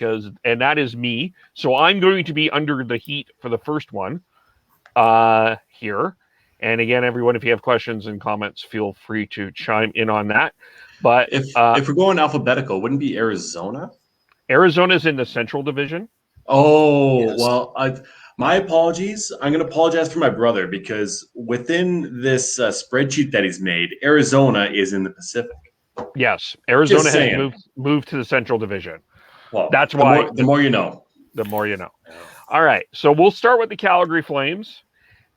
and that is me. So I'm going to be under the heat for the first one here. And again, everyone, if you have questions and comments, feel free to chime in on that. But if we're going alphabetical, wouldn't it be Arizona? Arizona's in the Central Division. Oh, yes. Well, my apologies. I'm going to apologize for my brother because within this spreadsheet that he's made, Arizona is in the Pacific. Yes, Arizona has moved to the Central Division. Well, that's why. The more you know. The more you know. All right, so we'll start with the Calgary Flames.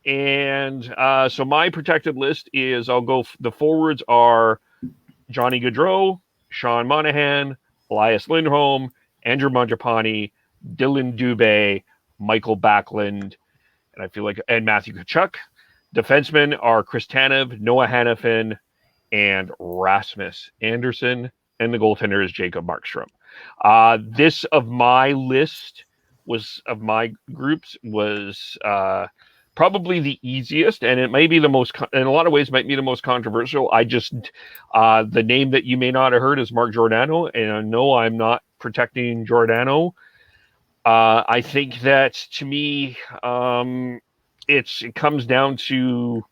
And so my protected list is the forwards are Johnny Gaudreau, Sean Monahan, Elias Lindholm, Andrew Mangiapane, Dylan Dube, Michael Backlund, and Matthew Tkachuk. Defensemen are Chris Tanev, Noah Hanafin, and Rasmus Andersson. And the goaltender is G-Markstrom. This of my list of my groups was probably the easiest, and it may be the most, in a lot of ways, might be the most controversial. The name that you may not have heard is Mark Giordano, and no, I'm not protecting Giordano. I think that to me, it comes down to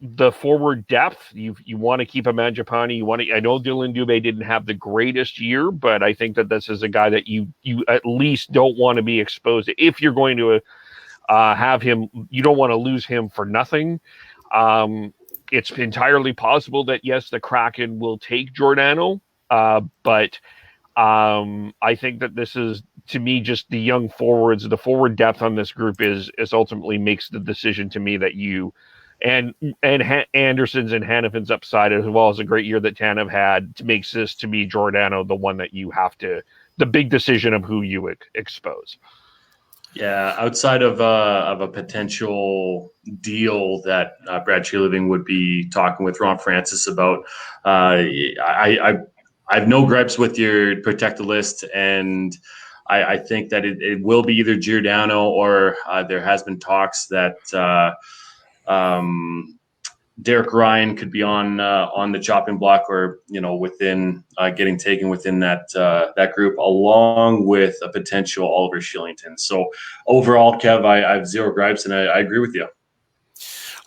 the forward depth. You want to keep a Mangiapane. I know Dylan Dube didn't have the greatest year, but I think that this is a guy that you at least don't want to be exposed to. If you're going to have him, you don't want to lose him for nothing. It's entirely possible that yes, the Kraken will take Giordano, but I think that this is, to me, just the young forwards. The forward depth on this group is ultimately makes the decision to me that you. And Anderson's and Hanafin's upside, as well as a great year that Tanev had, makes this, to me, Giordano, the one that you have to, the big decision of who you expose. Yeah, outside of a potential deal that Brad Treliving would be talking with Ron Francis about, I have no gripes with your protected list, and I think that it will be either Giordano or there has been talks that Derek Ryan could be on the chopping block, or within getting taken within that group, along with a potential Oliver Shillington. So overall, Kev, I have zero gripes, and I agree with you.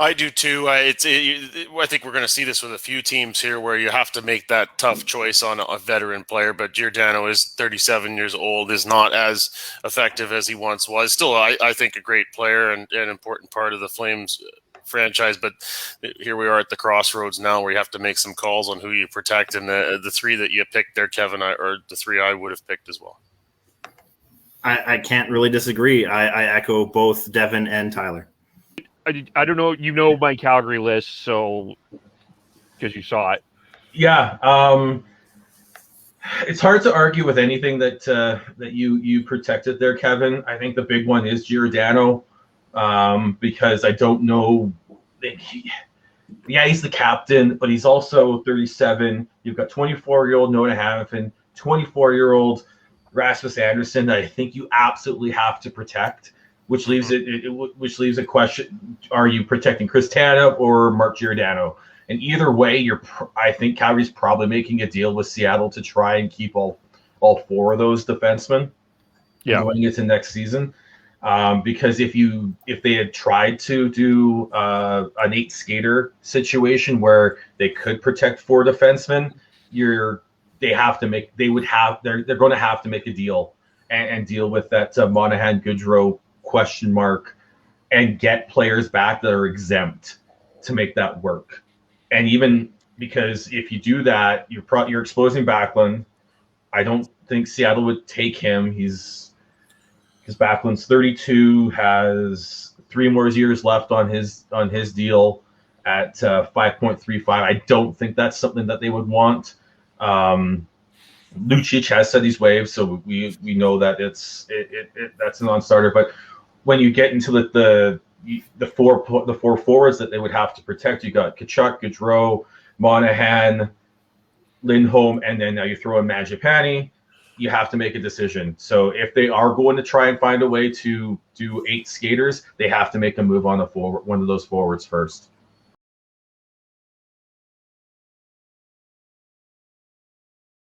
I do too. I think we're going to see this with a few teams here, where you have to make that tough choice on a veteran player. But Giordano is 37 years old, is not as effective as he once was. Still, I think a great player and an important part of the Flames franchise, but here we are at the crossroads now, where you have to make some calls on who you protect, and the three that you picked there, Kevin, or the three I would have picked as well. I can't really disagree. I echo both Devin and Tyler. I don't know, my Calgary list, so because you saw it. Yeah, it's hard to argue with anything that you protected there, Kevin. I think the big one is Giordano. Because I don't know. He's the captain, but he's also 37. You've got 24-year-old Noah Hanafin, 24-year-old Rasmus Andersson that I think you absolutely have to protect, which leaves a question: are you protecting Chris Tanev or Mark Giordano? And either way, I think Calgary's probably making a deal with Seattle to try and keep all four of those defensemen going into next season. Because if they had tried to do an 8 skater situation where they could protect 4 defensemen, they're going to have to make a deal and deal with that Monahan Gaudreau question mark and get players back that are exempt to make that work. And even because if you do that, you're exposing Backlund. I don't think Seattle would take him. Because Backlund's 32, has 3 more years left on his deal at 5.35. I don't think that's something that they would want. Lucic has said he's waived, so we know that that's a non-starter. But when you get into the four forwards that they would have to protect, you got Tkachuk, Gaudreau, Monahan, Lindholm, and then now you throw in Mangiapane. You have to make a decision. So if they are going to try and find a way to do 8 skaters, they have to make a move on one of those forwards first.